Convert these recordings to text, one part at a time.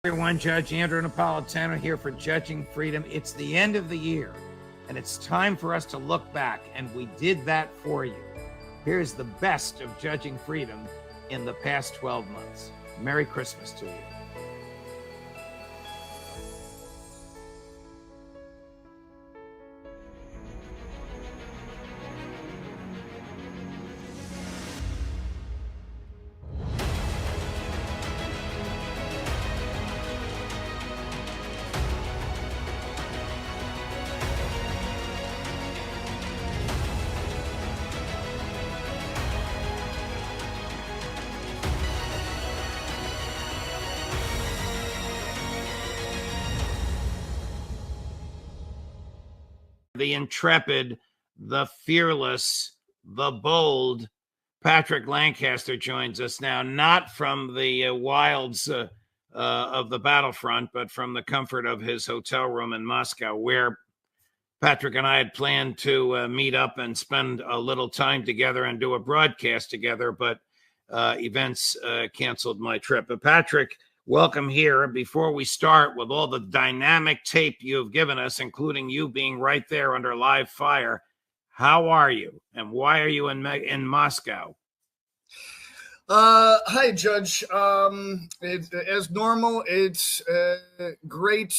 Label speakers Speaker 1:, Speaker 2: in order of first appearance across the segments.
Speaker 1: Everyone, Judge Andrew Napolitano here for Judging Freedom. It's the end of the year, and it's time for us to look back, and we did that for you. Here's the best of Judging Freedom in the past 12 months. Merry Christmas to you. The intrepid, the fearless, the bold Patrick Lancaster joins us now, not from the wilds of the battlefront, but from the comfort of his hotel room in Moscow, where Patrick and I had planned to meet up and spend a little time together and do a broadcast together, but events canceled my trip. But Patrick, welcome here. Before we start with all the dynamic tape you've given us, including you being right there under live fire, how are you and why are you in Moscow?
Speaker 2: Hi, Judge. As normal, it's great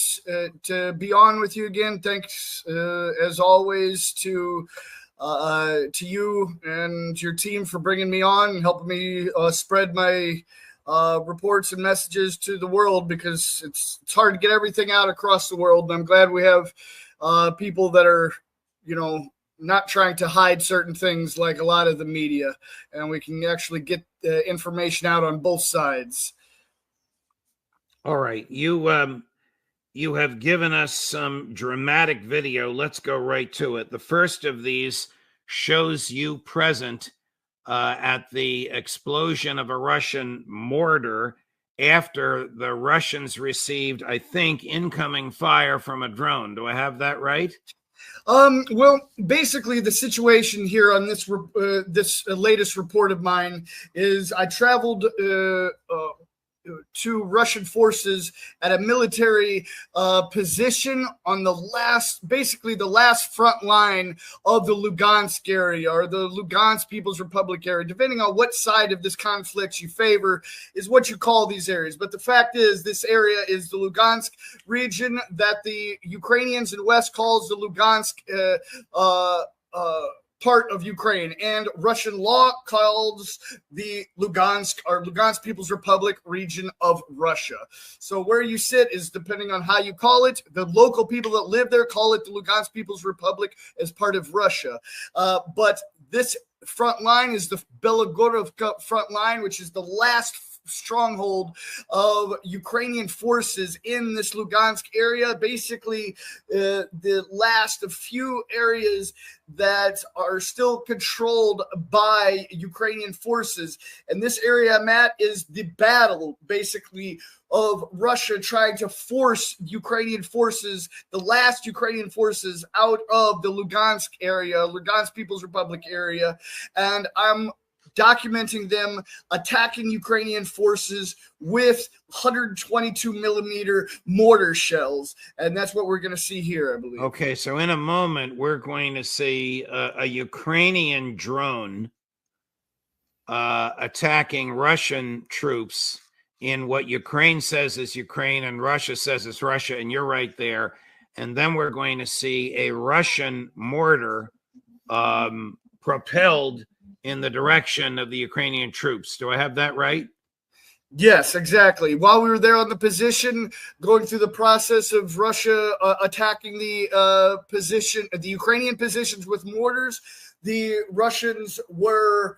Speaker 2: to be on with you again. Thanks, as always, to you and your team for bringing me on and helping me spread my reports and messages to the world, because it's hard to get everything out across the world. And I'm glad we have people that are, not trying to hide certain things like a lot of the media, and we can actually get information out on both sides.
Speaker 1: All right. You have given us some dramatic video. Let's go right to it. The first of these shows you present at the explosion of a Russian mortar after the Russians received, I think, incoming fire from a drone. Do I have that right?
Speaker 2: Well, basically, the situation here on this latest report of mine is I traveled to Russian forces at a military position on the last front line of the Lugansk area, or the Lugansk People's Republic area. Depending on what side of this conflict you favor is what you call these areas. But the fact is, this area is the Lugansk region that the Ukrainians in West calls the Lugansk part of Ukraine, and Russian law calls the Lugansk, or Lugansk People's Republic, region of Russia. So where you sit is depending on how you call it. The local people that live there call it the Lugansk People's Republic as part of Russia. But this front line is the Belogorovka front line, which is the last stronghold of Ukrainian forces in this Lugansk area. Basically, the last of few areas that are still controlled by Ukrainian forces. And this area I'm at is the battle, basically, of Russia trying to force Ukrainian forces, the last Ukrainian forces, out of the Lugansk area, Lugansk People's Republic area. And I'm documenting them attacking Ukrainian forces with 122 millimeter mortar shells. And that's what we're going to see here, I believe.
Speaker 1: Okay, so in a moment, we're going to see a Ukrainian drone attacking Russian troops in what Ukraine says is Ukraine and Russia says is Russia, and you're right there. And then we're going to see a Russian mortar propelled in the direction of the Ukrainian troops. Do I have that right?
Speaker 2: Yes, exactly. While we were there on the position, going through the process of Russia attacking the Ukrainian positions with mortars, the Russians were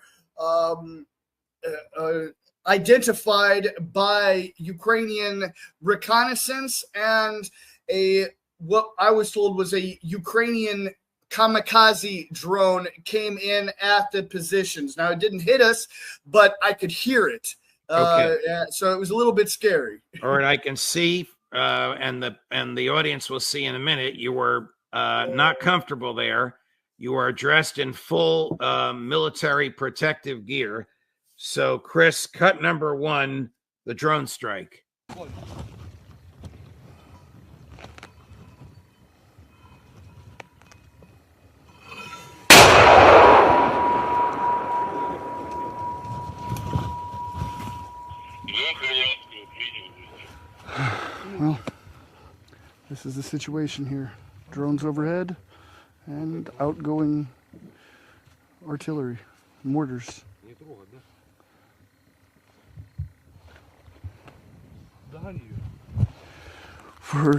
Speaker 2: identified by Ukrainian reconnaissance, and what I was told was a Ukrainian kamikaze drone came in at the positions. Now, it didn't hit us, but I could hear it. Okay. So it was a little bit scary.
Speaker 1: All right, I can see, and the audience will see in a minute, you were not comfortable there. You are dressed in full military protective gear. So, Chris, cut number one, the drone strike.
Speaker 3: This is the situation here. Drones overhead and outgoing artillery, mortars. For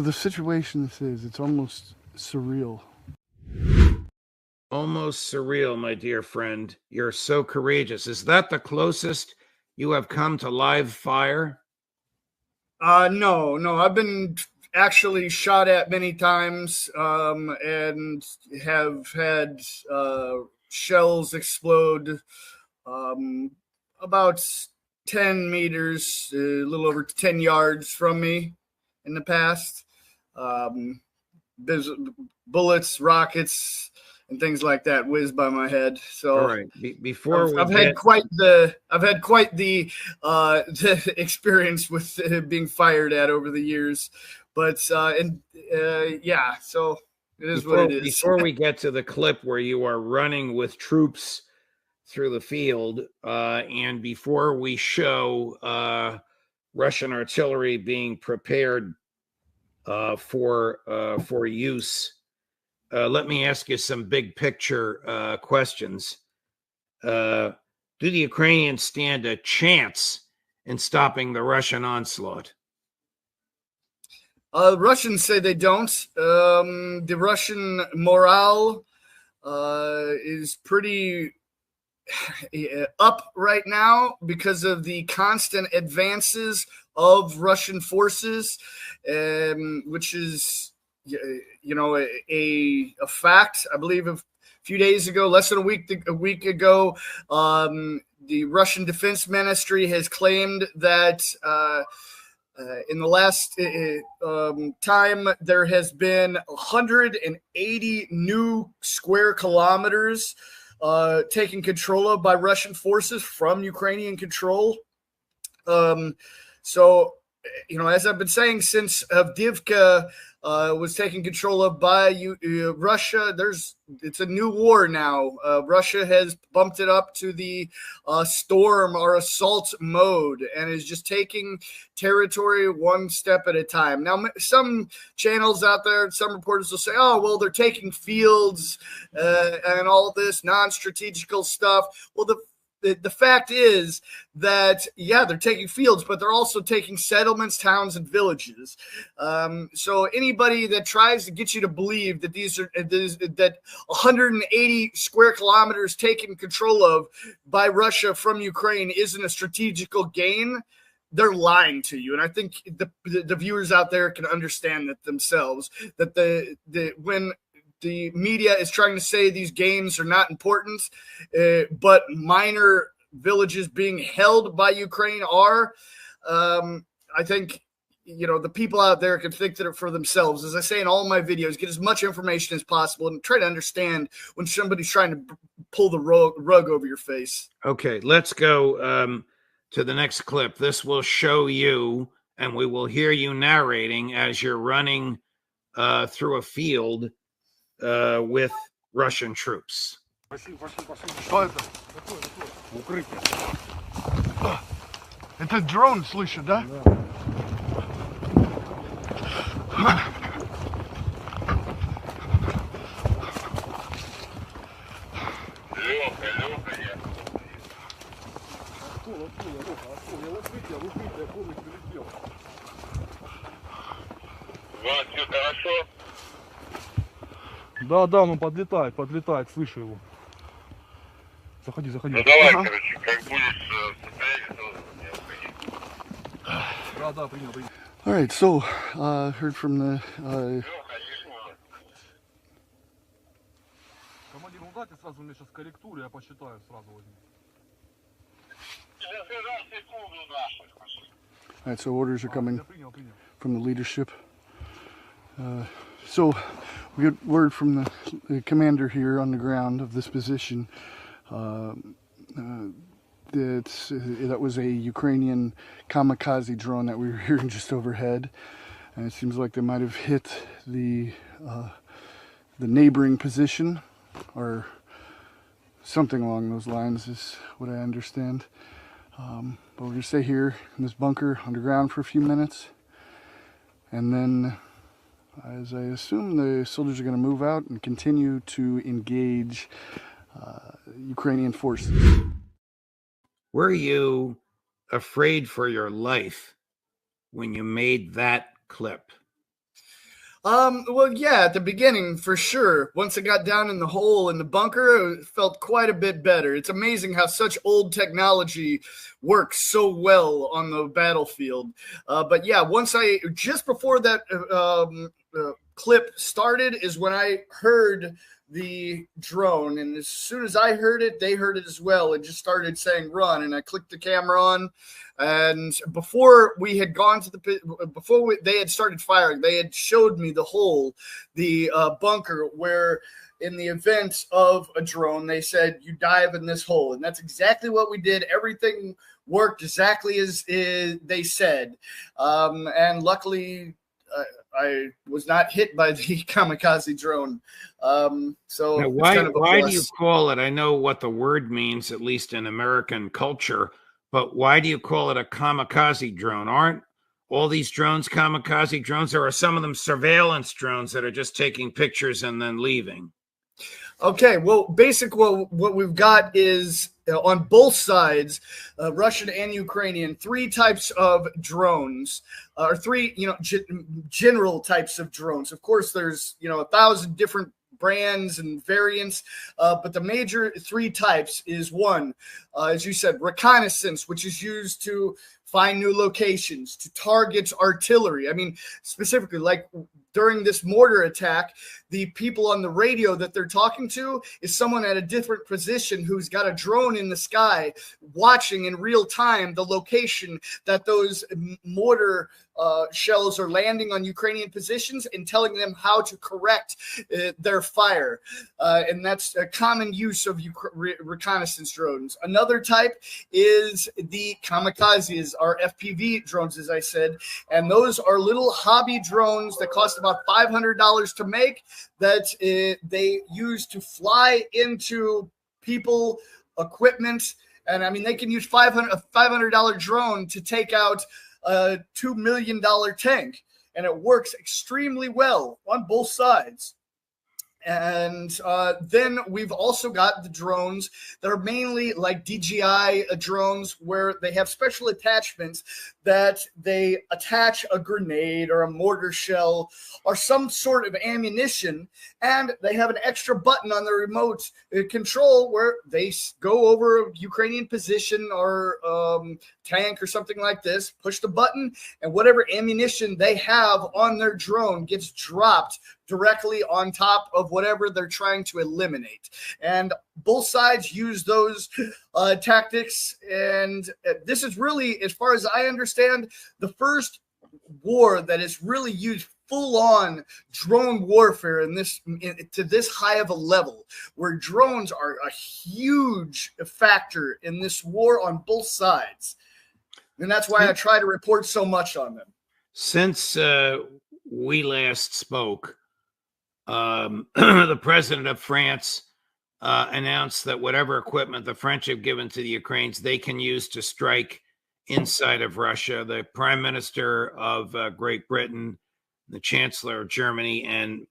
Speaker 3: the situation this is, it's almost surreal.
Speaker 1: Almost surreal, my dear friend. You're so courageous. Is that the closest you have come to live fire?
Speaker 2: No. I've been actually shot at many times, and have had shells explode about 10 meters, a little over 10 yards from me in the past. There's bullets, rockets, and things like that whiz by my head. So
Speaker 1: all right,
Speaker 2: I've had quite the experience with being fired at over the years, but yeah, so it is what it is.
Speaker 1: Before we get to the clip where you are running with troops through the field, and before we show Russian artillery being prepared for use, let me ask you some big picture questions. Do the Ukrainians stand a chance in stopping the Russian onslaught?
Speaker 2: Russians say they don't. The Russian morale is pretty up right now because of the constant advances of Russian forces, which is, you know, a fact. I believe a few days ago, less than a week ago, the Russian Defense Ministry has claimed that in the last time, there has been 180 new square kilometers taken control of by Russian forces from Ukrainian control. So, you know, as I've been saying, since Avdiivka was taken control of by Russia, it's a new war now. Russia has bumped it up to the storm or assault mode and is just taking territory one step at a time. Now, some channels out there, some reporters will say, oh, well, they're taking fields and all this non-strategical stuff. Well, the fact is that, yeah, they're taking fields, but they're also taking settlements, towns, and villages. So anybody that tries to get you to believe that that 180 square kilometers taken control of by Russia from Ukraine isn't a strategical gain, they're lying to you. And I think the viewers out there can understand that themselves, that when the media is trying to say these gains are not important, but minor villages being held by Ukraine are. I think, you know, the people out there can think that for themselves. As I say in all my videos, get as much information as possible and try to understand when somebody's trying to pull the rug over your face.
Speaker 1: Okay, let's go to the next clip. This will show you, and we will hear you narrating as you're running through a field with Russian troops.
Speaker 3: Что это? Укрытие. Это дрон, слышишь, да?
Speaker 4: Все хорошо?
Speaker 5: Да, ну подлетает, слышу его. Заходи.
Speaker 4: Ну давай, короче, как будешь в состоянии, то
Speaker 5: Да, принял.
Speaker 3: All right, so heard from the
Speaker 5: Командир, ну дайте сразу мне сейчас корректуру, я посчитаю сразу возьму.
Speaker 3: all right, so orders are coming from the leadership. So we got word from the commander here on the ground of this position that was a Ukrainian kamikaze drone that we were hearing just overhead, and it seems like they might have hit the neighboring position or something along those lines is what I understand. But we're gonna stay here in this bunker underground for a few minutes And then, as I assume, the soldiers are going to move out and continue to engage Ukrainian forces.
Speaker 1: Were you afraid for your life when you made that clip?
Speaker 2: Well, yeah, at the beginning, for sure. Once I got down in the hole in the bunker, it felt quite a bit better. It's amazing how such old technology works so well on the battlefield. But yeah, just before that clip started is when I heard the drone, and as soon as I heard it, they heard it as well. It just started saying run, and I clicked the camera on. And before we had gone to the pit, they had started firing, they had showed me the hole, the bunker, where in the event of a drone, they said you dive in this hole, and that's exactly what we did. Everything worked exactly as they said, and luckily I was not hit by the kamikaze drone. So
Speaker 1: now, why do you call it? I know what the word means, at least in American culture. But why do you call it a kamikaze drone? Aren't all these drones kamikaze drones, or are some of them surveillance drones that are just taking pictures and then leaving?
Speaker 2: Okay, well, what we've got is on both sides, Russian and Ukrainian, three types of drones, or three, general types of drones. Of course, there's 1,000 different brands and variants, but the major three types is one, as you said, reconnaissance, which is used to find new locations, to target artillery. I mean, specifically, like during this mortar attack, the people on the radio that they're talking to is someone at a different position who's got a drone in the sky watching in real time the location that those mortar shells are landing on Ukrainian positions and telling them how to correct their fire. And that's a common use of reconnaissance drones. Another type is the kamikazes, our FPV drones, as I said. And those are little hobby drones that cost about $500 to make, that they use to fly into people, equipment. And I mean, they can use a $500 drone to take out a $2 million tank, and it works extremely well on both sides. And then we've also got the drones that are mainly like DJI drones, where they have special attachments that they attach a grenade or a mortar shell or some sort of ammunition, and they have an extra button on the remote control where they go over a Ukrainian position or tank or something like this, push the button, and whatever ammunition they have on their drone gets dropped directly on top of whatever they're trying to eliminate. And both sides use those tactics. And this is really, as far as I understand, the first war that is really used full-on drone warfare to this high of a level, where drones are a huge factor in this war on both sides. And that's why I try to report so much on them.
Speaker 1: Since we last spoke, the president of France announced that whatever equipment the French have given to the Ukrainians, they can use to strike inside of Russia. The prime minister of Great Britain, the chancellor of Germany, and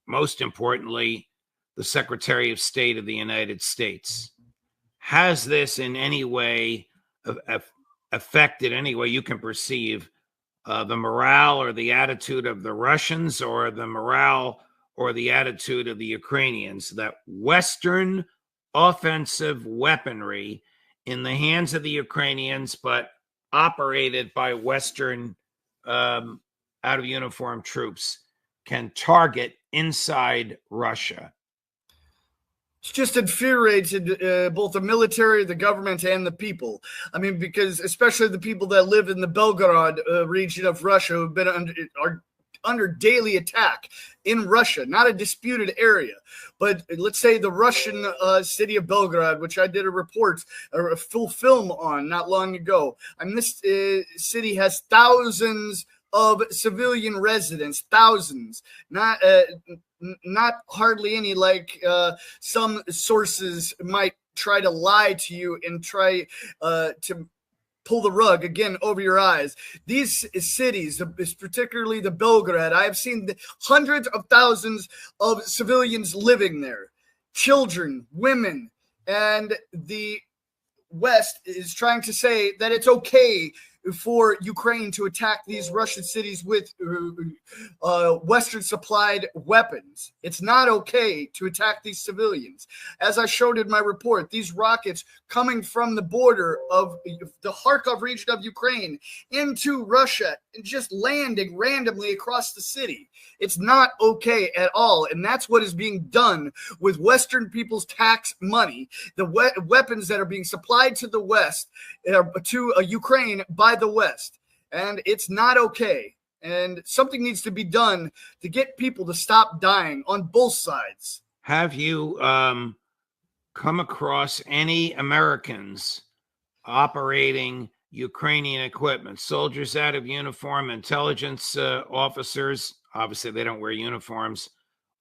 Speaker 1: most importantly, the Secretary of State of the United States. Has this in any way affected, any way you can perceive, the morale or the attitude of the Russians, or the morale or the attitude of the Ukrainians, that Western offensive weaponry in the hands of the Ukrainians, but operated by Western out of uniform troops, can target inside Russia?
Speaker 2: It's just infuriated both the military, the government, and the people. I mean, because especially the people that live in the Belgorod region of Russia, who've been under daily attack in Russia, not a disputed area. But let's say the Russian city of Belgorod, which I did a report or a full film on not long ago. I mean, this city has thousands of civilian residents, thousands, not hardly any, like some sources might try to lie to you and try to pull the rug again over your eyes. These cities, particularly the Belgrade, I have seen hundreds of thousands of civilians living there, children, women, and the West is trying to say that it's okay for Ukraine to attack these Russian cities with Western supplied weapons. It's not okay to attack these civilians. As I showed in my report, these rockets coming from the border of the Kharkov region of Ukraine into Russia and just landing randomly across the city. It's not okay at all. And that's what is being done with Western people's tax money. The weapons that are being supplied to the West, to Ukraine by the West. And it's not okay. And something needs to be done to get people to stop dying on both sides.
Speaker 1: Have you come across any Americans operating Ukrainian equipment, soldiers out of uniform, intelligence officers? Obviously, they don't wear uniforms,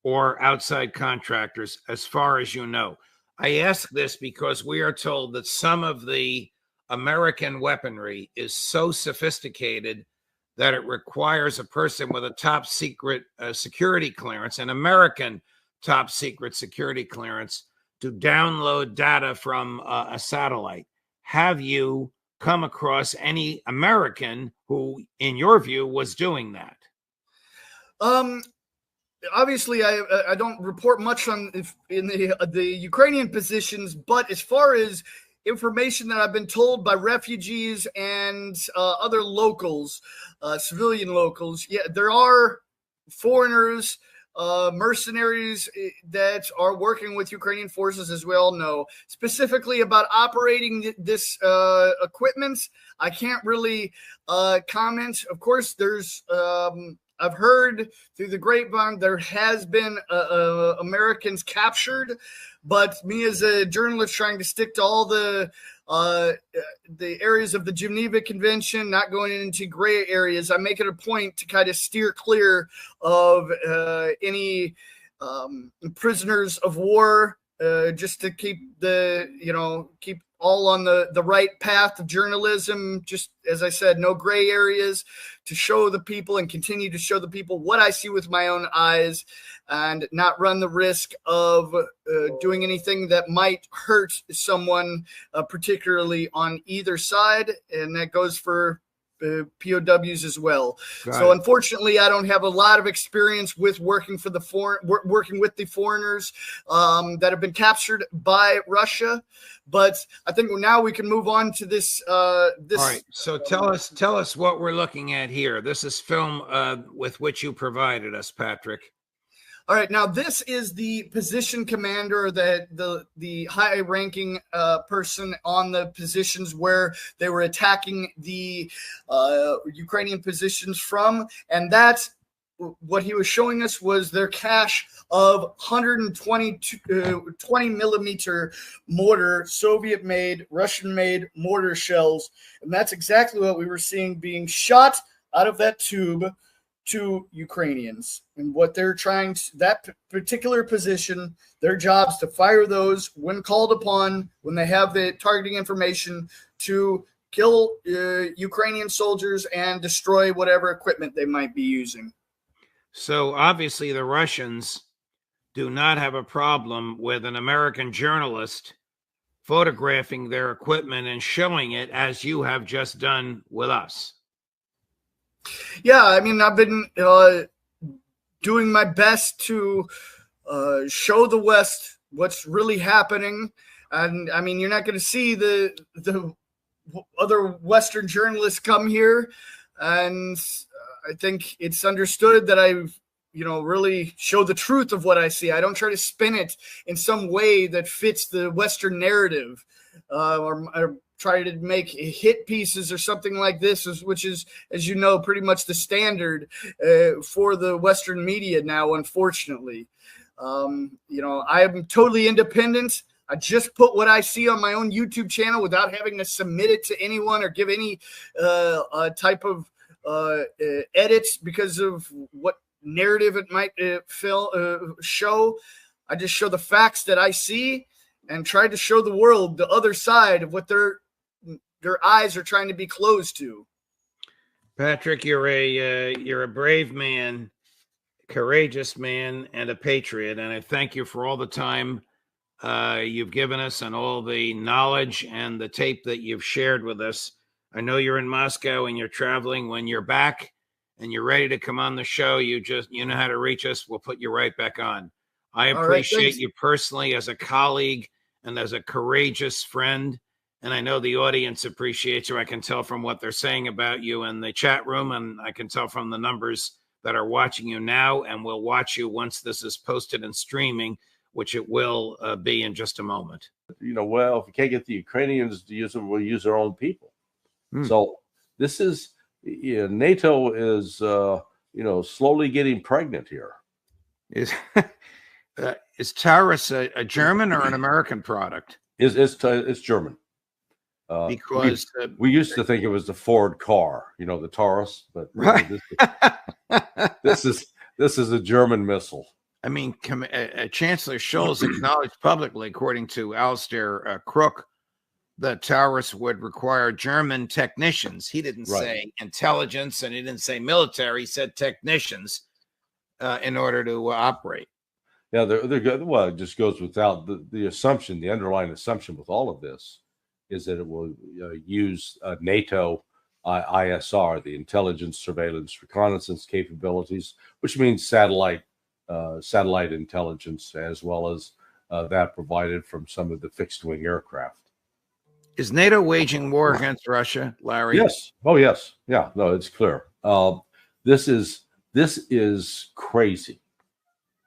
Speaker 1: or outside contractors, as far as you know. I ask this because we are told that some of the American weaponry is so sophisticated that it requires a person with a top secret security clearance, an American top secret security clearance, to download data from a satellite. Have you come across any American who, in your view, was doing that?
Speaker 2: Obviously, I don't report much on in the Ukrainian positions, but as far as information that I've been told by refugees and other locals, civilian locals, yeah, there are foreigners, mercenaries that are working with Ukrainian forces, as we all know. Specifically about operating this equipment, I can't really comment. Of course, there's I've heard through the grapevine there has been Americans captured, but me as a journalist trying to stick to all the areas of the Geneva Convention, not going into gray areas, I make it a point to kind of steer clear of any prisoners of war, just to keep keep all on the right path of journalism. Just as I said, no gray areas, to show the people and continue to show the people what I see with my own eyes, and not run the risk of doing anything that might hurt someone, particularly on either side. And that goes for POWs as well. So unfortunately, I don't have a lot of experience with working with the foreigners that have been captured by Russia. But I think now we can move on to this. All
Speaker 1: right. So tell us what we're looking at here. This is film with which you provided us, Patrick.
Speaker 2: All right, now this is the position commander, that the high-ranking person on the positions where they were attacking the Ukrainian positions from, and that's what he was showing us was their cache of 120 millimeter mortar, Soviet-made, Russian-made mortar shells, and that's exactly what we were seeing being shot out of that tube to Ukrainians. And what they're trying to, that particular position, their job's to fire those when called upon, when they have the targeting information, to kill Ukrainian soldiers and destroy whatever equipment they might be using.
Speaker 1: So obviously the Russians do not have a problem with an American journalist photographing their equipment and showing it, as you have just done with us.
Speaker 2: Yeah, I mean, I've been doing my best to show the West what's really happening. And I mean, you're not going to see the other Western journalists come here. And I think it's understood that I've, really show the truth of what I see. I don't try to spin it in some way that fits the Western narrative, or try to make hit pieces or something like this, which is, as you know, pretty much the standard for the Western media now, unfortunately. I am totally independent. I just put what I see on my own YouTube channel without having to submit it to anyone or give any type of edits because of what narrative it might show. I just show the facts that I see and try to show the world the other side of what they're their eyes are trying to be closed to.
Speaker 1: Patrick, you're a brave man, courageous man, and a patriot, and I thank you for all the time you've given us and all the knowledge and the tape that you've shared with us. I know you're in Moscow and you're traveling. When you're back and you're ready to come on the show, you know how to reach us. We'll put you right back on. I appreciate you personally as a colleague and as a courageous friend. And I know the audience appreciates you. I can tell from what they're saying about you in the chat room, and I can tell from the numbers that are watching you now and will watch you once this is posted and streaming, which it will be in just a moment.
Speaker 6: Well, if we can't get the Ukrainians to use them, we'll use our own people. So this is, NATO is, slowly getting pregnant here.
Speaker 1: Is Taurus a German or an American product?
Speaker 6: It's German.
Speaker 1: Because
Speaker 6: we used to think it was the Ford car, the Taurus, but
Speaker 1: right.
Speaker 6: This is a German missile.
Speaker 1: I mean, Chancellor Scholz acknowledged publicly, according to Alistair Crook, that Taurus would require German technicians. He didn't say intelligence, and he didn't say military. He said technicians in order to operate.
Speaker 6: Yeah, they're good. Well, it just goes without the assumption, the underlying assumption with all of this is that it will use NATO ISR, the intelligence, surveillance, reconnaissance capabilities, which means satellite intelligence, as well as that provided from some of the fixed-wing aircraft.
Speaker 1: Is NATO waging war against Russia, Larry?
Speaker 6: Yes. Oh, yes. Yeah. No, it's clear. This is crazy.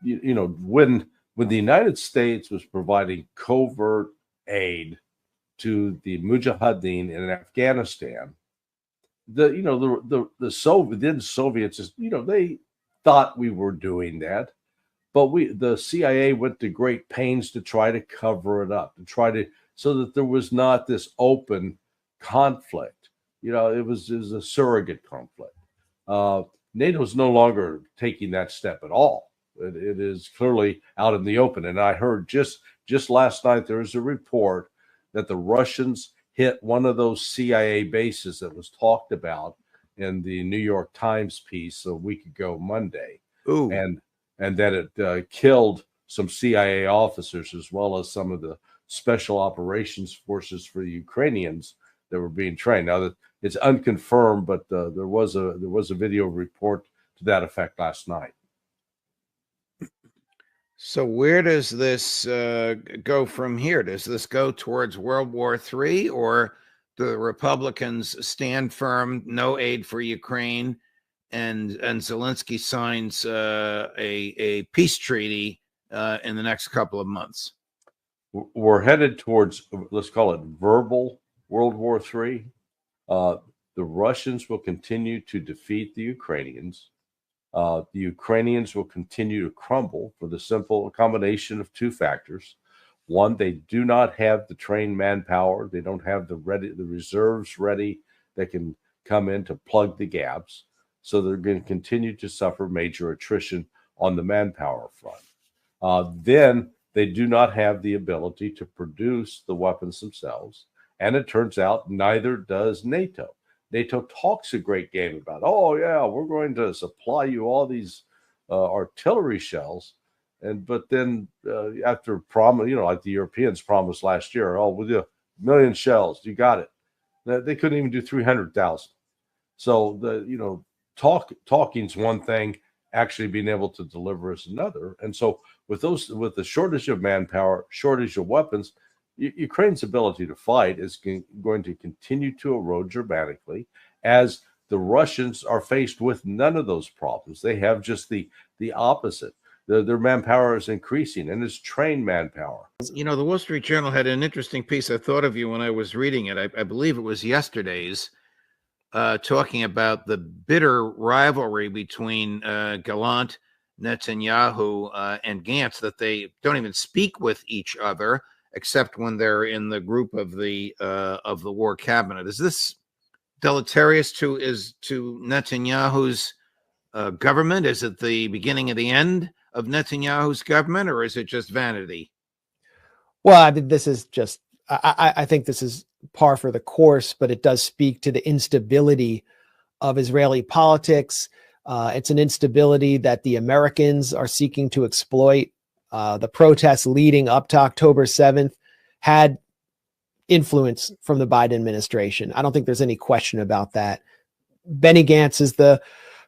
Speaker 6: When the United States was providing covert aid to the Mujahideen in Afghanistan, the Soviets, they thought we were doing that, but the CIA went to great pains to try to cover it up, so that there was not this open conflict. It was a surrogate conflict. NATO is no longer taking that step at all. It is clearly out in the open. And I heard just last night there was a report that the Russians hit one of those CIA bases that was talked about in the New York Times piece a week ago Monday.
Speaker 1: Ooh.
Speaker 6: And that it killed some CIA officers, as well as some of the special operations forces for the Ukrainians that were being trained. Now that it's unconfirmed, but there was a video report to that effect last night.
Speaker 1: So where does this go from here? Does this go towards World War III, or do the Republicans stand firm, no aid for Ukraine, and Zelensky signs a peace treaty in the next couple of months?
Speaker 6: We're headed towards, let's call it verbal World War III. The Russians will continue to defeat the Ukrainians. The Ukrainians will continue to crumble for the simple combination of two factors. One, they do not have the trained manpower. They don't have the reserves ready that can come in to plug the gaps. So they're going to continue to suffer major attrition on the manpower front. Then they do not have the ability to produce the weapons themselves. And it turns out neither does NATO. NATO talks a great game about, oh, yeah, we're going to supply you all these artillery shells. But then after like the Europeans promised last year, oh, we'll do 1 million shells. You got it. They couldn't even do 300,000. So talking's one thing, actually being able to deliver is another. And so with the shortage of manpower, shortage of weapons, Ukraine's ability to fight is going to continue to erode dramatically, as the Russians are faced with none of those problems. They have just the opposite. Their manpower is increasing, and it's trained manpower.
Speaker 1: The Wall Street Journal had an interesting piece. I thought of you when I was reading it. I believe it was yesterday's, talking about the bitter rivalry between Gallant, Netanyahu, and Gantz, that they don't even speak with each other except when they're in the group of the war cabinet. Is this deleterious to Netanyahu's government? Is it the beginning of the end of Netanyahu's government, or is it just vanity?
Speaker 7: Well, I mean, this is just I think this is par for the course, but it does speak to the instability of Israeli politics. It's an instability that the Americans are seeking to exploit. The protests leading up to October 7th had influence from the Biden administration. I don't think there's any question about that. Benny Gantz is the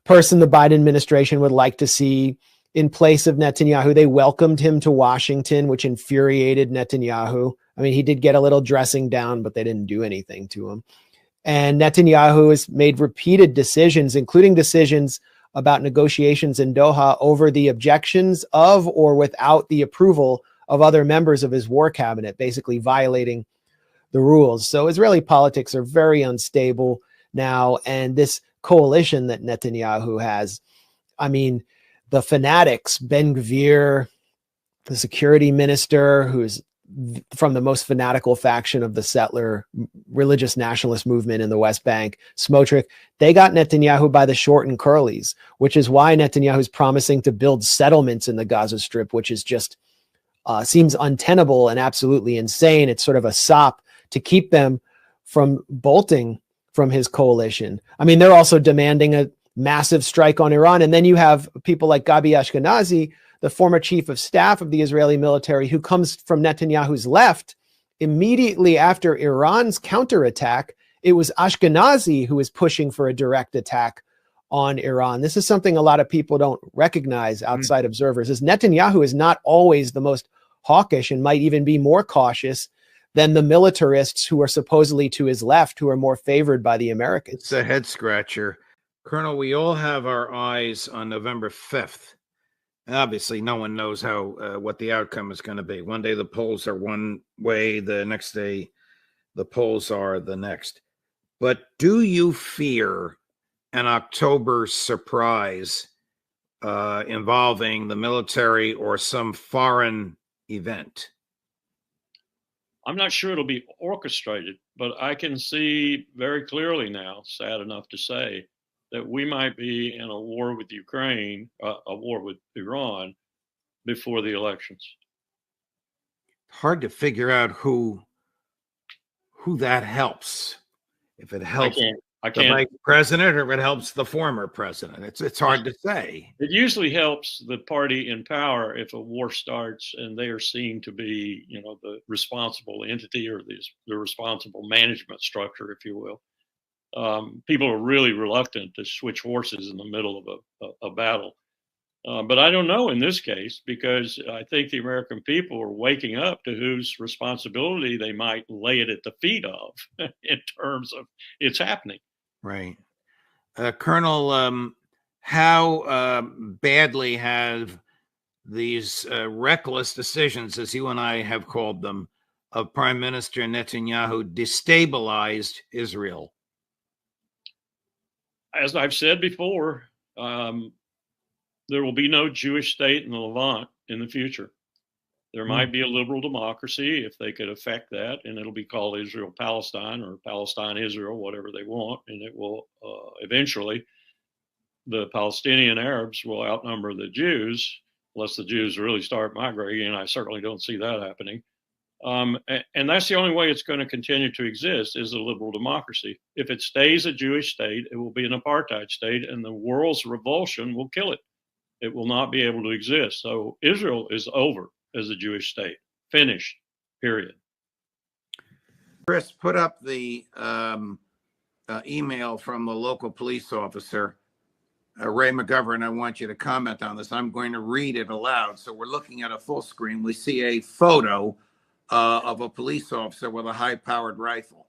Speaker 7: person the Biden administration would like to see in place of Netanyahu. They welcomed him to Washington, which infuriated Netanyahu. I mean, he did get a little dressing down, but they didn't do anything to him. And Netanyahu has made repeated decisions, including decisions about negotiations in Doha over the objections of or without the approval of other members of his war cabinet, basically violating the rules. So Israeli politics are very unstable now. And this coalition that Netanyahu has, I mean, the fanatics, Ben Gvir, the security minister, who's from the most fanatical faction of the settler religious nationalist movement in the West Bank, Smotrich, they got Netanyahu by the short and curlies, which is why Netanyahu is promising to build settlements in the Gaza Strip, which is just seems untenable and absolutely insane. It's sort of a sop to keep them from bolting from his coalition. I mean, they're also demanding a massive strike on Iran. And then you have people like Gabi Ashkenazi, the former chief of staff of the Israeli military, who comes from Netanyahu's left. Immediately after Iran's counterattack, it was Ashkenazi who was pushing for a direct attack on Iran. This is something a lot of people don't recognize, outside observers, is Netanyahu is not always the most hawkish and might even be more cautious than the militarists who are supposedly to his left, who are more favored by the Americans.
Speaker 1: It's a head scratcher. Colonel, we all have our eyes on November 5th. Obviously, no one knows how what the outcome is going to be. One day the polls are one way, the next day the polls are the next. But do you fear an October surprise involving the military or some foreign event?
Speaker 8: I'm not sure it'll be orchestrated, but I can see very clearly now, sad enough to say, that we might be in a war with Ukraine, a war with Iran, before the elections.
Speaker 1: Hard to figure out who that helps. If it helps
Speaker 8: I
Speaker 1: the vice president or if it helps the former president. It's hard to say.
Speaker 8: It usually helps the party in power if a war starts and they are seen to be, the responsible entity or the responsible management structure, if you will. People are really reluctant to switch horses in the middle of a battle. But I don't know in this case, because I think the American people are waking up to whose responsibility they might lay it at the feet of in terms of it's happening.
Speaker 1: Right. Colonel, how badly have these reckless decisions, as you and I have called them, of Prime Minister Netanyahu destabilized Israel?
Speaker 8: As I've said before, there will be no Jewish state in the Levant in the future. There might be a liberal democracy if they could affect that, and it'll be called Israel-Palestine or Palestine-Israel, whatever they want. And it will eventually, the Palestinian Arabs will outnumber the Jews, unless the Jews really start migrating, and I certainly don't see that happening. And that's the only way it's going to continue to exist, is a liberal democracy. If it stays a Jewish state, it will be an apartheid state, and the world's revulsion will kill it. It will not be able to exist. So Israel is over as a Jewish state. Finished. Period.
Speaker 1: Chris, put up the email from the local police officer, Ray McGovern. I want you to comment on this. I'm going to read it aloud. So we're looking at a full screen. We see a photo of a police officer with a high-powered rifle.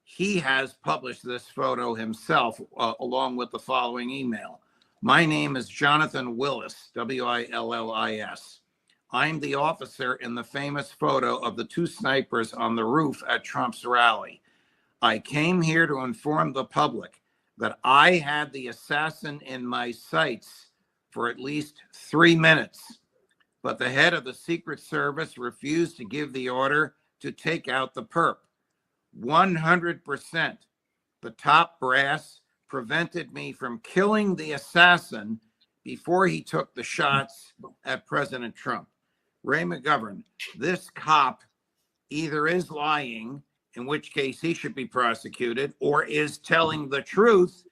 Speaker 1: He has published this photo himself along with the following email. My name is Jonathan Willis, W-I-L-L-I-S. I'm the officer in the famous photo of the two snipers on the roof at Trump's rally. I came here to inform the public that I had the assassin in my sights for at least 3 minutes, but the head of the Secret Service refused to give the order to take out the perp. 100%. The top brass prevented me from killing the assassin before he took the shots at President Trump. Ray McGovern, this cop either is lying, in which case he should be prosecuted, or is telling the truth,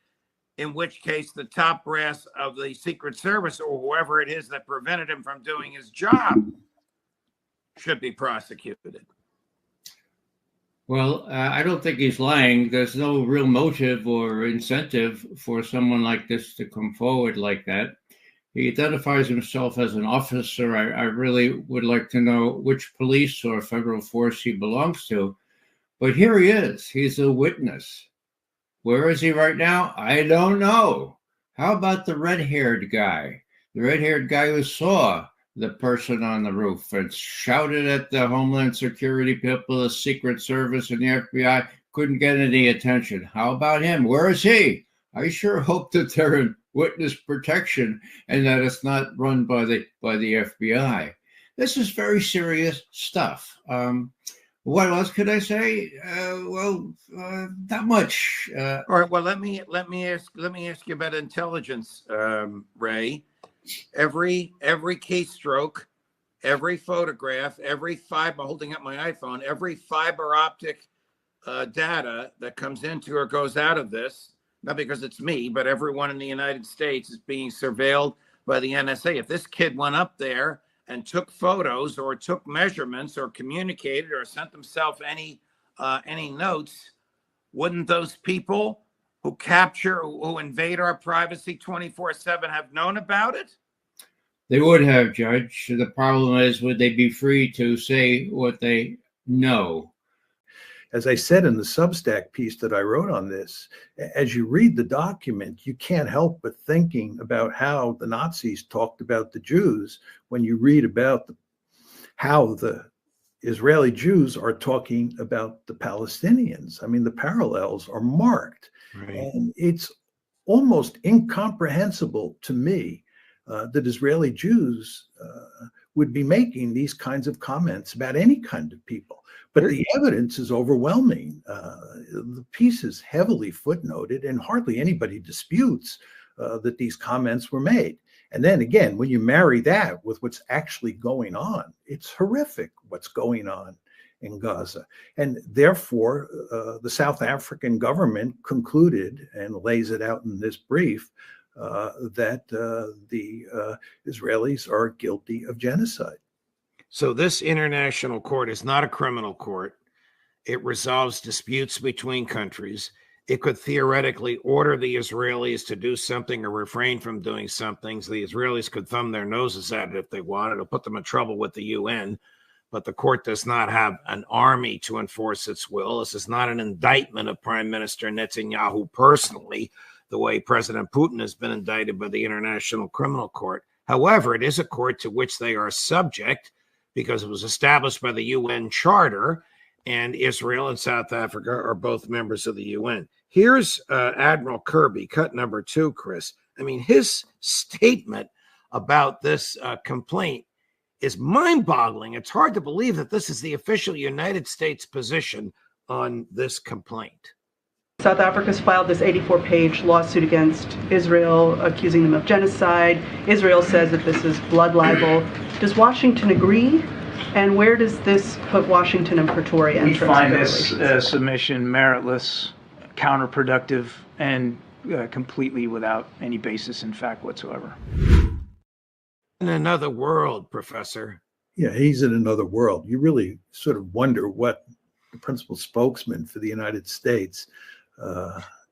Speaker 1: in which case the top brass of the Secret Service or whoever it is that prevented him from doing his job should be prosecuted.
Speaker 9: Well, I don't think he's lying. There's no real motive or incentive for someone like this to come forward like that. He identifies himself as an officer. I really would like to know which police or federal force he belongs to. But here he is. He's a witness. Where is he right now? I don't know. How about the red-haired guy? The red-haired guy who saw the person on the roof and shouted at the Homeland Security people, the Secret Service, and the FBI, couldn't get any attention. How about him? Where is he? I sure hope that they're in witness protection and that it's not run by the FBI. This is very serious stuff. What else could I say? Not much.
Speaker 1: All right. Well, let me ask you about intelligence, Ray. Every keystroke, every photograph, every fiber, holding up my iPhone, every fiber optic data that comes into or goes out of this, not because it's me, but everyone in the United States is being surveilled by the NSA. If this kid went up there and took photos or took measurements or communicated or sent himself any notes, wouldn't those people who capture, who invade our privacy 24/7 have known about it?
Speaker 9: They would have, Judge. The problem is, would they be free to say what they know?
Speaker 10: As I said in the Substack piece that I wrote on this, as you read the document, you can't help but thinking about how the Nazis talked about the Jews when you read about how the Israeli Jews are talking about the Palestinians. I mean, the parallels are marked. Right. And it's almost incomprehensible to me that Israeli Jews would be making these kinds of comments about any kind of people. But the evidence is overwhelming. The piece is heavily footnoted, and hardly anybody disputes that these comments were made. And then again, when you marry that with what's actually going on, it's horrific what's going on in Gaza. And therefore, the South African government concluded, and lays it out in this brief, that the Israelis are guilty of genocide.
Speaker 1: So this international court is not a criminal court. It resolves disputes between countries. It could theoretically order the Israelis to do something or refrain from doing something. So the Israelis could thumb their noses at it if they wanted. It'll put them in trouble with the UN. But the court does not have an army to enforce its will. This is not an indictment of Prime Minister Netanyahu personally, the way President Putin has been indicted by the International Criminal Court. However, it is a court to which they are subject because it was established by the UN Charter, and Israel and South Africa are both members of the UN. Here's Admiral Kirby, cut number 2, Chris. I mean, his statement about this complaint is mind-boggling. It's hard to believe that this is the official United States position on this complaint.
Speaker 11: South Africa's filed this 84-page lawsuit against Israel, accusing them of genocide. Israel says that this is blood libel. Does Washington agree? And where does this put Washington and Pretoria?
Speaker 12: We find this submission meritless, counterproductive, and completely without any basis in fact whatsoever.
Speaker 1: In another world, Professor.
Speaker 10: Yeah, he's in another world. You really sort of wonder what the principal spokesman for the United States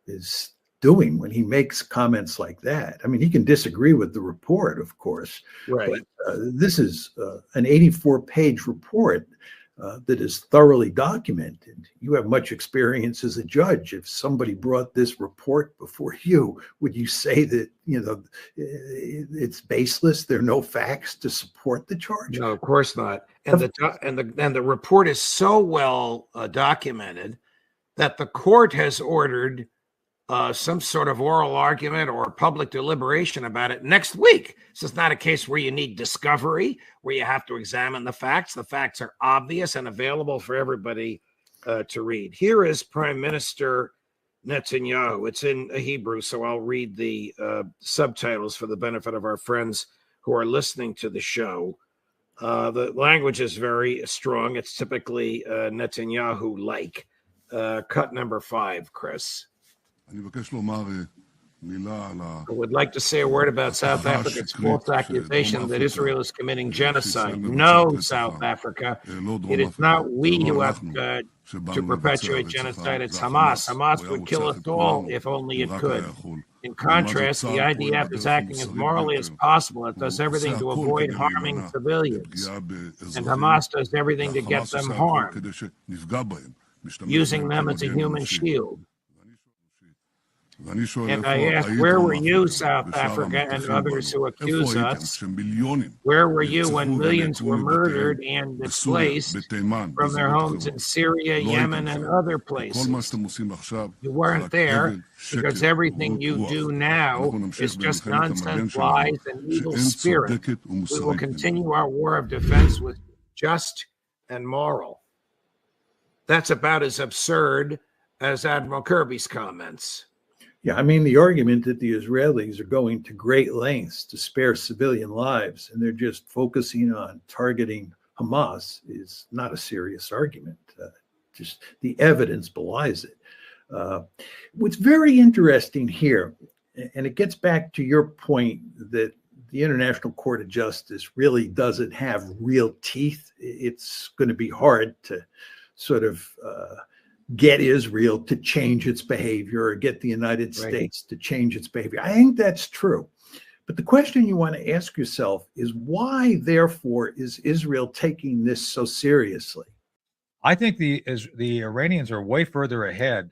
Speaker 10: is doing when he makes comments like that. I mean, he can disagree with the report, of course,
Speaker 1: right?
Speaker 10: But this is an 84-page report that is thoroughly documented. You have much experience as a judge. If somebody brought this report before you, would you say that, you know, it's baseless? There are no facts to support the charge?
Speaker 1: No, of course not. And the report is so well documented that the court has ordered some sort of oral argument or public deliberation about it next week. This is not a case where you need discovery, where you have to examine the facts. The facts are obvious and available for everybody to read. Here is Prime Minister Netanyahu. It's in Hebrew, so I'll read the subtitles for the benefit of our friends who are listening to the show. The language is very strong. It's typically Netanyahu-like. Cut number 5, Chris. I would like to say a word about South Africa's false accusation that Israel is committing genocide. No, South Africa, it is not we who have to perpetuate genocide. It's Hamas. Hamas would kill us all if only it could. In contrast, the IDF is acting as morally as possible. It does everything to avoid harming civilians. And Hamas does everything to get them harmed, using them as a human shield. And I ask, where were you, South Africa, and others who accuse us? Where were you when millions were murdered and displaced from their homes in Syria, Yemen, and other places? You weren't there because everything you do now is just nonsense, lies, and evil spirit. We will continue our war of defense with just and moral. That's about as absurd as Admiral Kirby's comments.
Speaker 10: Yeah, I mean, the argument that the Israelis are going to great lengths to spare civilian lives and they're just focusing on targeting Hamas is not a serious argument. Just the evidence belies it. What's very interesting here, and it gets back to your point that the International Court of Justice really doesn't have real teeth. It's going to be hard to sort of get Israel to change its behavior or get the United States to change its behavior. I think that's true. But the question you want to ask yourself is why, therefore, is Israel taking this so seriously?
Speaker 13: I think the Iranians are way further ahead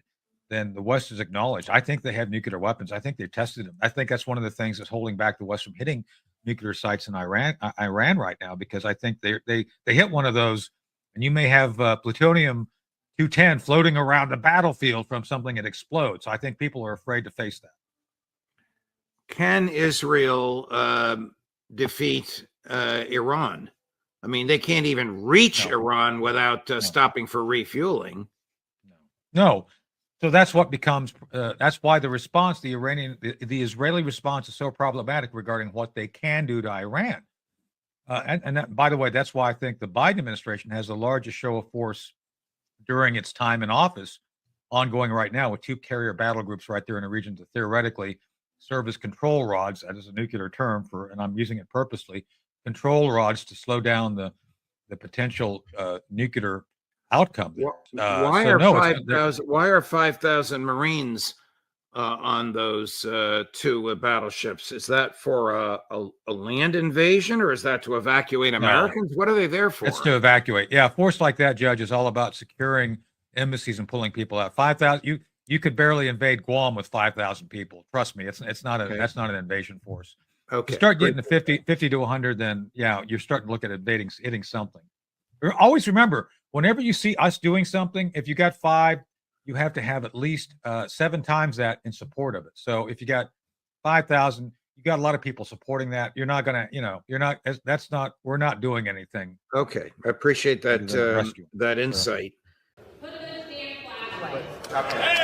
Speaker 13: than the West has acknowledged. I think they have nuclear weapons. I think they've tested them. I think that's one of the things that's holding back the West from hitting nuclear sites in Iran right now, because I think they hit one of those, and you may have plutonium-210 floating around the battlefield from something that explodes. I think people are afraid to face that.
Speaker 1: Can Israel defeat Iran? I mean, they can't even reach Iran without stopping for refueling.
Speaker 13: No. So that's what becomes, that's why the response, the Israeli response is so problematic regarding what they can do to Iran. And that, by the way, that's why I think the Biden administration has the largest show of force during its time in office ongoing right now, with 2 carrier battle groups right there in the region to theoretically serve as control rods. That is a nuclear term for, and I'm using it purposely, control rods to slow down the potential nuclear outcome.
Speaker 1: Why are 5,000 Marines on those 2 battleships? Is that for a land invasion, or is that to evacuate Americans? What are they there for?
Speaker 13: It's to evacuate. Yeah, force like that, Judge, is all about securing embassies and pulling people out. 5,000. You could barely invade Guam with 5,000 people. Trust me, that's not an invasion force.
Speaker 1: Okay.
Speaker 13: You start getting to 50 to 100, then you're starting to look at hitting something. Always remember, whenever you see us doing something, if you got 5, you have to have at least 7 times that in support of it. So if you got 5,000, you got a lot of people supporting that. You're not gonna, we're not doing anything.
Speaker 1: Okay, I appreciate that that insight.
Speaker 14: Okay.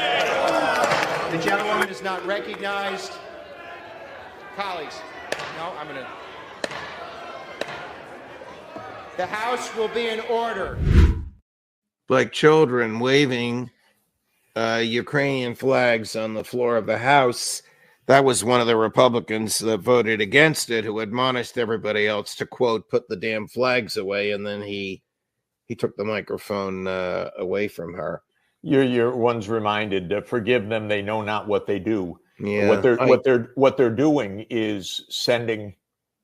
Speaker 14: The gentlewoman is not recognized. Colleagues, no, I'm gonna. The House will be in order.
Speaker 1: Like children waving Ukrainian flags on the floor of the House. That was one of the Republicans that voted against it, who admonished everybody else to, quote, put the damn flags away, and then he took the microphone away from her.
Speaker 15: Your one's reminded, forgive them, they know not what they do.
Speaker 1: Yeah,
Speaker 15: what they're doing is sending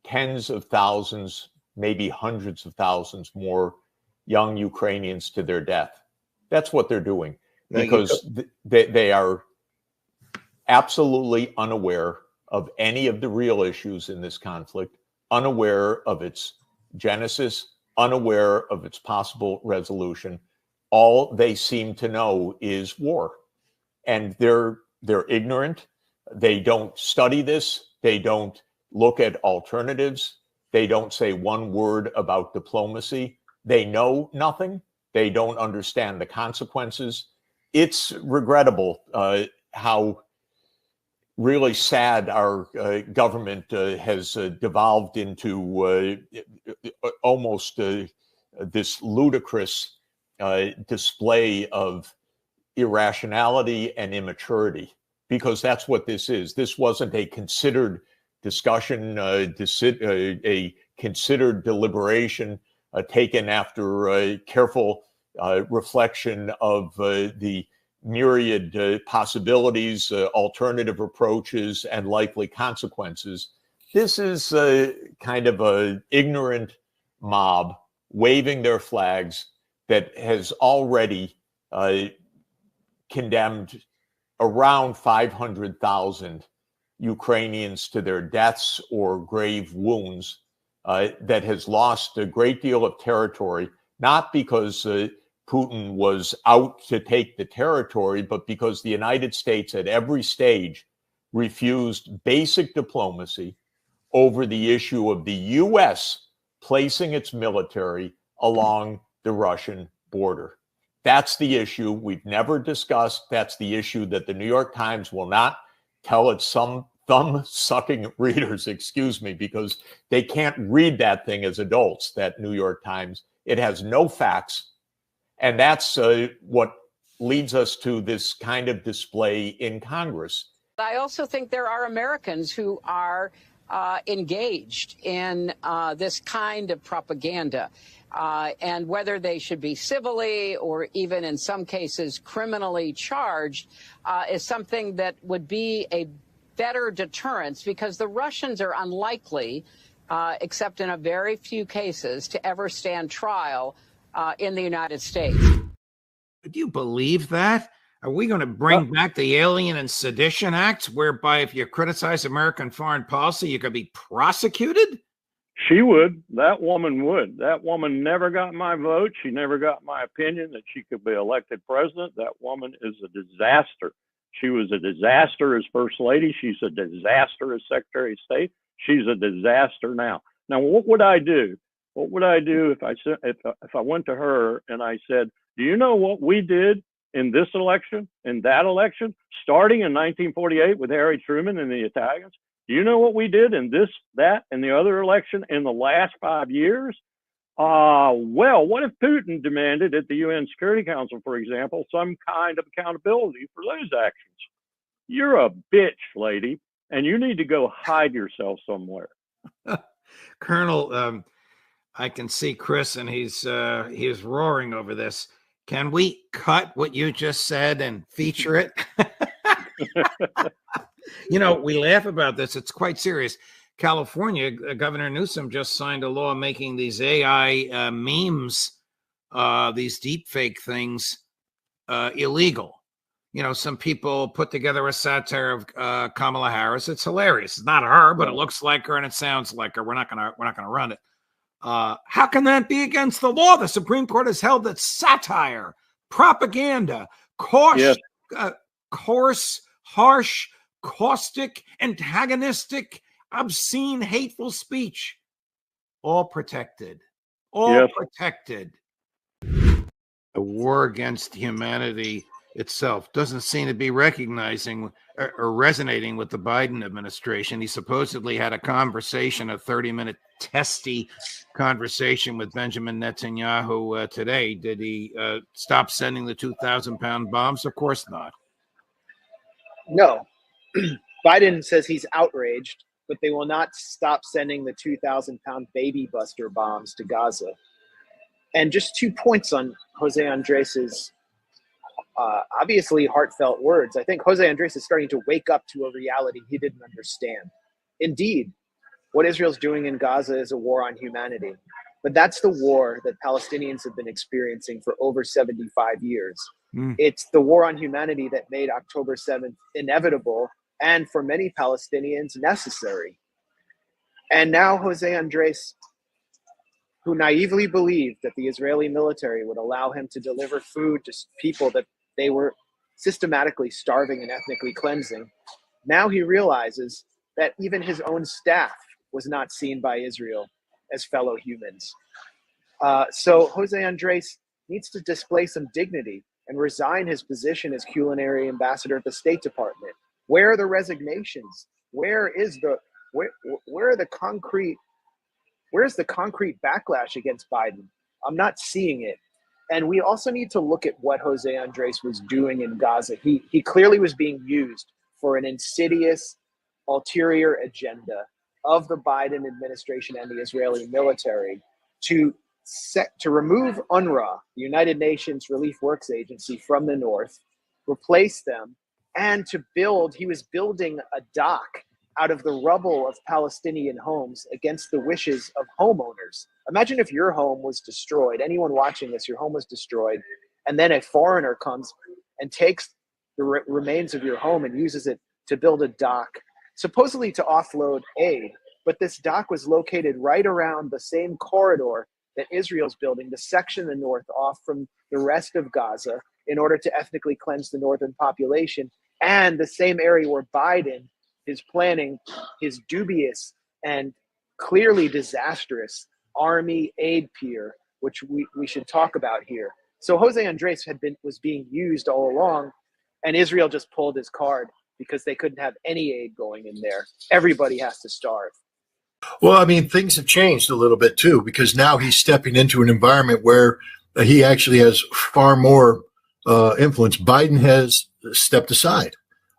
Speaker 15: tens of thousands, maybe hundreds of thousands more young Ukrainians to their death. That's what they're doing, because they are absolutely unaware of any of the real issues in this conflict, unaware of its genesis, unaware of its possible resolution. All they seem to know is war, and they're ignorant. They don't study this. They don't look at alternatives. They don't say one word about diplomacy. They know nothing. They don't understand the consequences. It's regrettable how really sad our government has devolved into almost this ludicrous display of irrationality and immaturity, because that's what this is. This wasn't a considered discussion, a considered deliberation taken after careful reflection of the myriad possibilities, alternative approaches, and likely consequences. This is kind of an ignorant mob waving their flags that has already condemned around 500,000 Ukrainians to their deaths or grave wounds, that has lost a great deal of territory, not because Putin was out to take the territory, but because the United States at every stage refused basic diplomacy over the issue of the U.S. placing its military along the Russian border. That's the issue we've never discussed. That's the issue that the New York Times will not tell its thumb-sucking readers, excuse me, because they can't read that thing as adults, that New York Times. It has no facts. And that's what leads us to this kind of display in Congress.
Speaker 16: I also think there are Americans who are engaged in this kind of propaganda. And whether they should be civilly or even in some cases criminally charged is something that would be a better deterrence, because the Russians are unlikely, except in a very few cases, to ever stand trial in the United States.
Speaker 1: Do you believe that? Are we going to bring back the Alien and Sedition Act, whereby if you criticize American foreign policy, you could be prosecuted?
Speaker 8: She would. That woman would. That woman never got my vote. She never got my opinion that she could be elected president. That woman is a disaster. She was a disaster as First Lady. She's a disaster as Secretary of State. She's a disaster now. Now, what would I do? What would I do if I went to her and I said, do you know what we did in this election, in that election, starting in 1948 with Harry Truman and the Italians? Do you know what we did in this, that, and the other election in the last 5 years? Well, what if Putin demanded at the UN Security Council, for example, some kind of accountability for those actions? You're a bitch, lady, and you need to go hide yourself somewhere.
Speaker 1: Colonel, I can see Chris, and he's roaring over this. Can we cut what you just said and feature it? You know, we laugh about this. It's quite serious. California, Governor Newsom just signed a law making these AI memes, these deep fake things, illegal. You know, some people put together a satire of Kamala Harris. It's hilarious. It's not her, but it looks like her and it sounds like her. We're not gonna run it. How can that be against the law? The Supreme Court has held that satire, propaganda, coarse, harsh, caustic, antagonistic, obscene, hateful speech, all protected. Protected. A war against humanity itself doesn't seem to be recognizing or resonating with the Biden administration. He supposedly had a conversation, a 30-minute testy conversation with Benjamin Netanyahu today. Did he stop sending the 2,000-pound bombs? Of course not.
Speaker 17: No. Biden says he's outraged, but they will not stop sending the 2,000-pound baby buster bombs to Gaza. And just 2 points on Jose Andres's obviously heartfelt words. I think Jose Andres is starting to wake up to a reality he didn't understand. Indeed, what Israel's doing in Gaza is a war on humanity. But that's the war that Palestinians have been experiencing for over 75 years. It's the war on humanity that made October 7th inevitable and for many Palestinians necessary. And now Jose Andres, who naively believed that the Israeli military would allow him to deliver food to people that they were systematically starving and ethnically cleansing, now he realizes that even his own staff was not seen by Israel as fellow humans. So Jose Andres needs to display some dignity and resign his position as culinary ambassador at the State Department. Where are the resignations? Where are the concrete? Where's the concrete backlash against Biden? I'm not seeing it. And we also need to look at what Jose Andres was doing in Gaza. He clearly was being used for an insidious, ulterior agenda of the Biden administration and the Israeli military to remove UNRWA, the United Nations Relief Works Agency, from the north, replace them, and he was building a dock out of the rubble of Palestinian homes against the wishes of homeowners. Imagine if your home was destroyed, anyone watching this, your home was destroyed, and then a foreigner comes and takes the remains of your home and uses it to build a dock, supposedly to offload aid. But this dock was located right around the same corridor that Israel's building to section the north off from the rest of Gaza in order to ethnically cleanse the northern population, and the same area where Biden is planning his dubious and clearly disastrous army aid pier, which we should talk about here. So Jose Andres was being used all along, and Israel just pulled his card because they couldn't have any aid going in there. Everybody has to starve.
Speaker 18: Well, I mean, things have changed a little bit too, because now he's stepping into an environment where he actually has far more influence. Biden has stepped aside.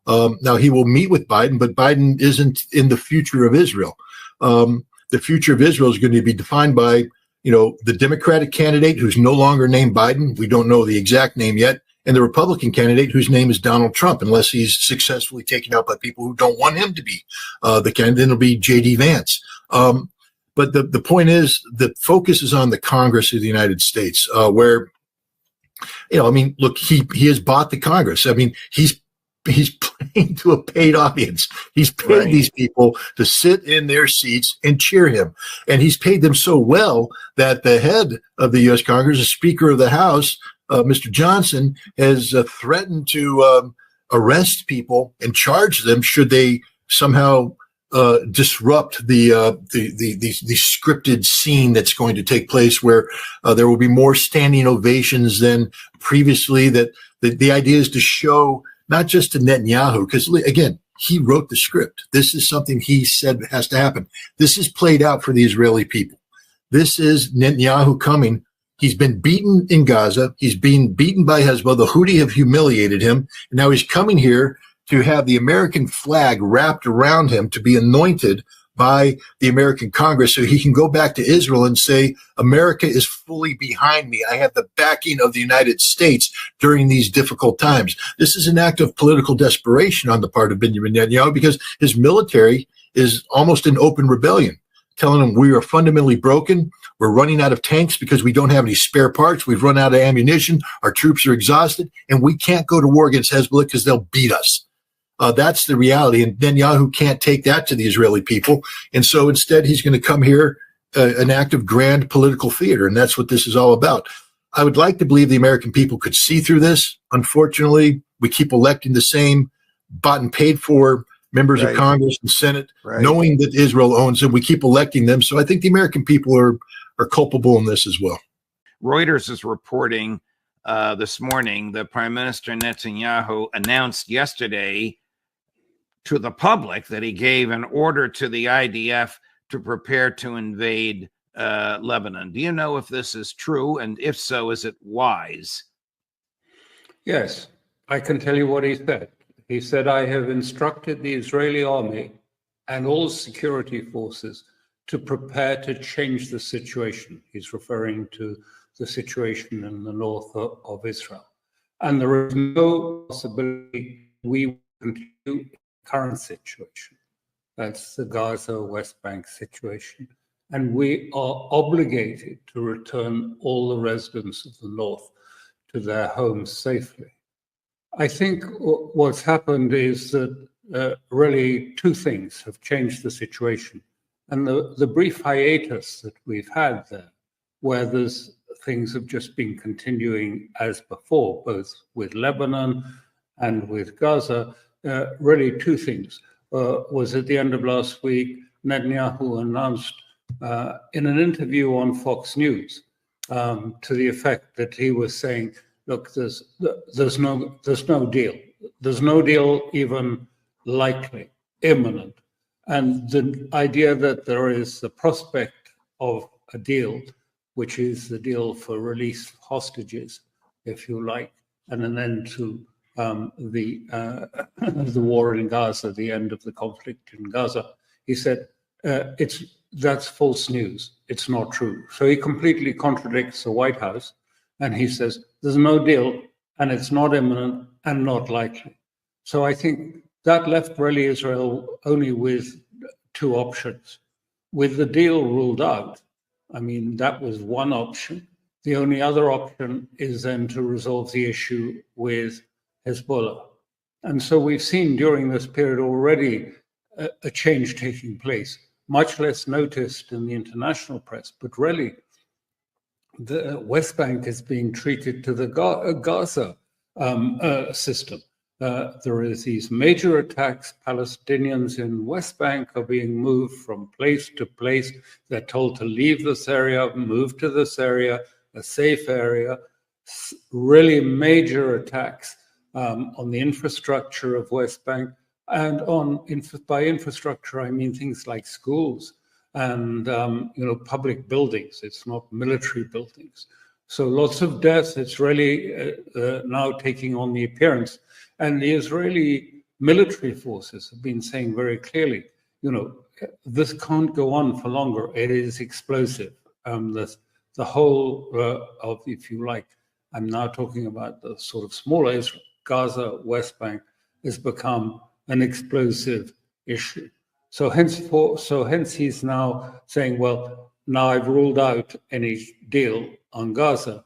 Speaker 18: Now he will meet with Biden, but Biden isn't in the future of Israel. The future of Israel is going to be defined by, the Democratic candidate who's no longer named Biden. We don't know the exact name yet. And the Republican candidate whose name is Donald Trump, unless he's successfully taken out by people who don't want him to be the candidate. Then it'll be J.D. Vance. But the point is, the focus is on the Congress of the United States, where, look, he has bought the Congress. I mean, he's playing to a paid audience. He's paid these people to sit in their seats and cheer him. And he's paid them so well that the head of the U.S. Congress, the Speaker of the House, Mr. Johnson, has threatened to arrest people and charge them should they somehow disrupt the scripted scene that's going to take place, where there will be more standing ovations than previously. That the idea is to show not just to Netanyahu, because again, he wrote the script. This is something he said has to happen. This is played out for the Israeli people. This is Netanyahu coming. He's been beaten in Gaza. He's being beaten by Hezbollah. The Houthi have humiliated him. And now he's coming here to have the American flag wrapped around him, to be anointed by the American Congress, so he can go back to Israel and say, America is fully behind me. I have the backing of the United States during these difficult times. This is an act of political desperation on the part of Benjamin Netanyahu, because his military is almost in open rebellion, telling him we are fundamentally broken. We're running out of tanks because we don't have any spare parts. We've run out of ammunition. Our troops are exhausted, and we can't go to war against Hezbollah because they'll beat us. That's the reality. And Netanyahu can't take that to the Israeli people. And so instead, he's going to come here, an act of grand political theater. And that's what this is all about. I would like to believe the American people could see through this. Unfortunately, we keep electing the same bought and paid for members of Congress and Senate, knowing that Israel owns them. We keep electing them. So I think the American people are culpable in this as well.
Speaker 1: Reuters is reporting this morning that Prime Minister Netanyahu announced yesterday to the public that he gave an order to the IDF to prepare to invade Lebanon. Do you know if this is true? And if so, is it wise?
Speaker 19: Yes, I can tell you what he said. He said, I have instructed the Israeli army and all security forces to prepare to change the situation. He's referring to the situation in the north of Israel. And there is no possibility we will continue current situation. That's the Gaza West Bank situation. And we are obligated to return all the residents of the north to their homes safely. I think what's happened is that really two things have changed the situation. And the brief hiatus that we've had there, where things have just been continuing as before, both with Lebanon and with Gaza, really two things. Was at the end of last week, Netanyahu announced in an interview on Fox News to the effect that he was saying, look, there's no deal. There's no deal even likely, imminent. And the idea that there is the prospect of a deal, which is the deal for release hostages, if you like, and an end to the war in Gaza, the end of the conflict in Gaza. He said, that's false news. It's not true. So he completely contradicts the White House, and he says there's no deal, and it's not imminent and not likely. So I think that left really Israel only with two options. With the deal ruled out, I mean, that was one option. The only other option is then to resolve the issue with Hezbollah. And so we've seen during this period already a change taking place, much less noticed in the international press, but really the West Bank is being treated to the Gaza system. There is these major attacks. Palestinians in West Bank are being moved from place to place. They're told to leave this area, move to this area, a safe area. Really major attacks on the infrastructure of West Bank. And by infrastructure, I mean things like schools and public buildings. It's not military buildings. So lots of deaths. It's really now taking on the appearance. And the Israeli military forces have been saying very clearly, this can't go on for longer. It is explosive. The whole of, if you like, I'm now talking about the sort of smaller Israel, Gaza, West Bank, has become an explosive issue. So hence he's now saying, well, now I've ruled out any deal on Gaza,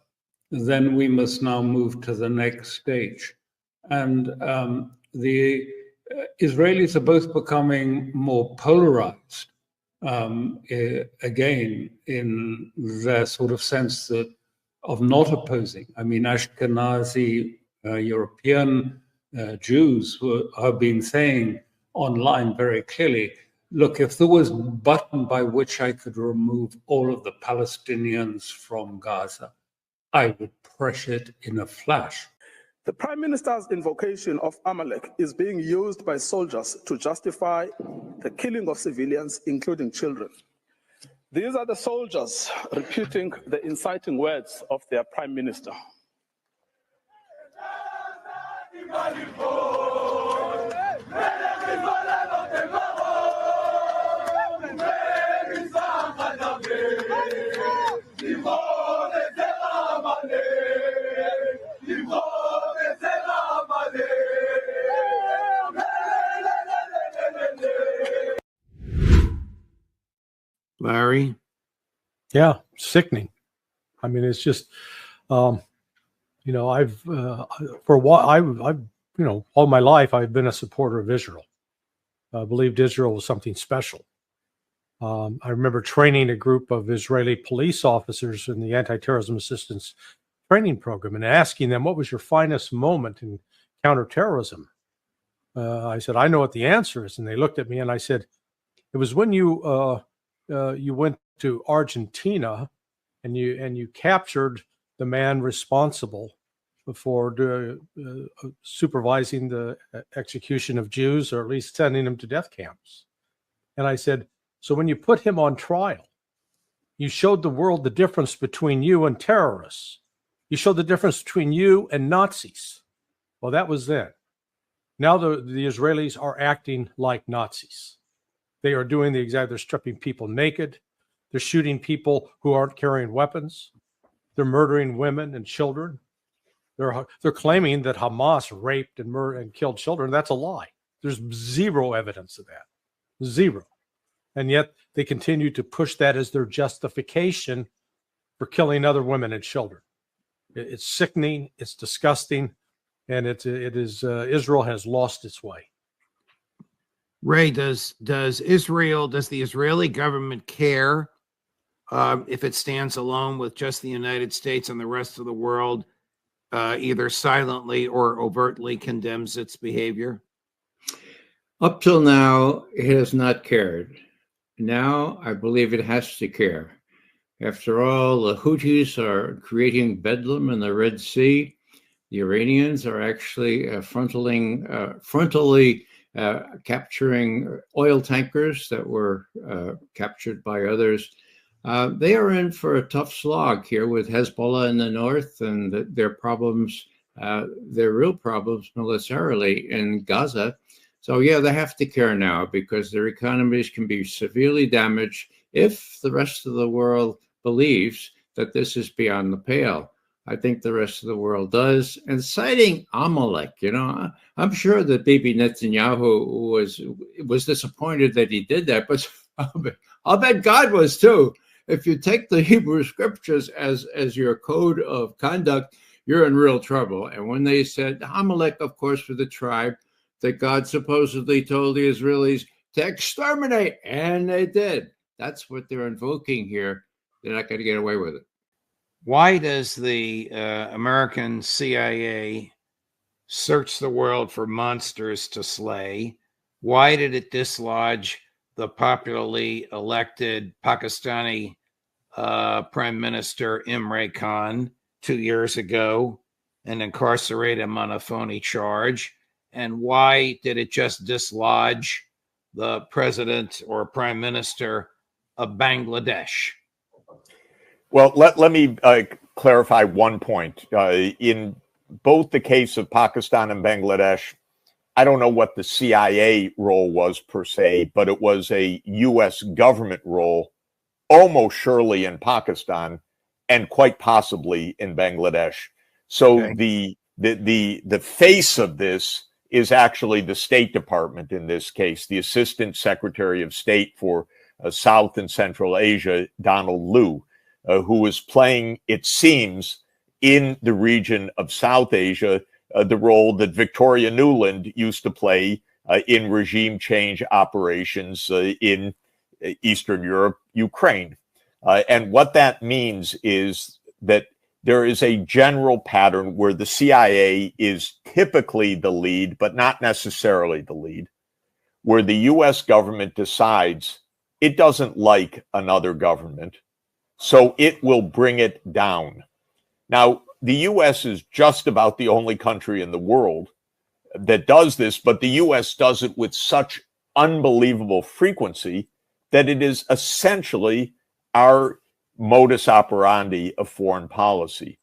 Speaker 19: then we must now move to the next stage. And the Israelis are both becoming more polarized, again, in their sort of sense of not opposing. I mean, Ashkenazi European Jews have been saying online very clearly, look, if there was a button by which I could remove all of the Palestinians from Gaza, I would press it in a flash.
Speaker 20: The Prime Minister's invocation of Amalek is being used by soldiers to justify the killing of civilians, including children. These are the soldiers repeating the inciting words of their Prime Minister.
Speaker 1: Larry?
Speaker 21: Yeah, sickening. I mean, it's just, I've for a while, I've all my life I've been a supporter of Israel. I believed Israel was something special. I remember training a group of Israeli police officers in the anti-terrorism assistance training program and asking them, what was your finest moment in counterterrorism? I said, I know what the answer is. And they looked at me and I said, it was when you went to Argentina and you captured the man responsible for supervising the execution of Jews, or at least sending them to death camps. And I said, so when you put him on trial, you showed the world the difference between you and terrorists. You showed the difference between you and Nazis. Well, that was then. Now the Israelis are acting like Nazis. They are doing they're stripping people naked. They're shooting people who aren't carrying weapons. They're murdering women and children. They're claiming that Hamas raped and murdered and killed children. That's a lie. There's zero evidence of that. Zero. And yet they continue to push that as their justification for killing other women and children. It's sickening. It's disgusting. And Israel has lost its way.
Speaker 1: Ray, does the Israeli government care if it stands alone with just the United States and the rest of the world, either silently or overtly condemns its behavior?
Speaker 9: Up till now, it has not cared. Now, I believe it has to care. After all, the Houthis are creating bedlam in the Red Sea. The Iranians are actually frontally capturing oil tankers that were captured by others. They are in for a tough slog here with Hezbollah in the north and their problems, their real problems militarily in Gaza. So yeah, they have to care now because their economies can be severely damaged if the rest of the world believes that this is beyond the pale. I think the rest of the world does. And citing Amalek, I'm sure that Bibi Netanyahu was disappointed that he did that, but I'll bet God was too. If you take the Hebrew scriptures as your code of conduct, you're in real trouble. And when they said Amalek, of course, for the tribe that God supposedly told the Israelis to exterminate, and they did. That's what they're invoking here. They're not going to get away with it.
Speaker 1: Why does the American CIA search the world for monsters to slay? Why did it dislodge the popularly elected Pakistani Prime Minister Imran Khan 2 years ago and incarcerate him on a phony charge? And why did it just dislodge the president or prime minister of Bangladesh?
Speaker 15: Well, let me clarify one point. In both the case of Pakistan and Bangladesh, I don't know what the CIA role was per se, but it was a U.S. government role, almost surely in Pakistan and quite possibly in Bangladesh. So okay. the face of this is actually the State Department in this case, the Assistant Secretary of State for South and Central Asia, Donald Lu, who is playing, it seems, in the region of South Asia, the role that Victoria Nuland used to play in regime change operations in Eastern Europe, Ukraine. And what that means is that there is a general pattern where the CIA is typically the lead, but not necessarily the lead, where the U.S. government decides it doesn't like another government, so it will bring it down. Now, the U.S. is just about the only country in the world that does this, but the U.S. does it with such unbelievable frequency that it is essentially our modus operandi of foreign policy.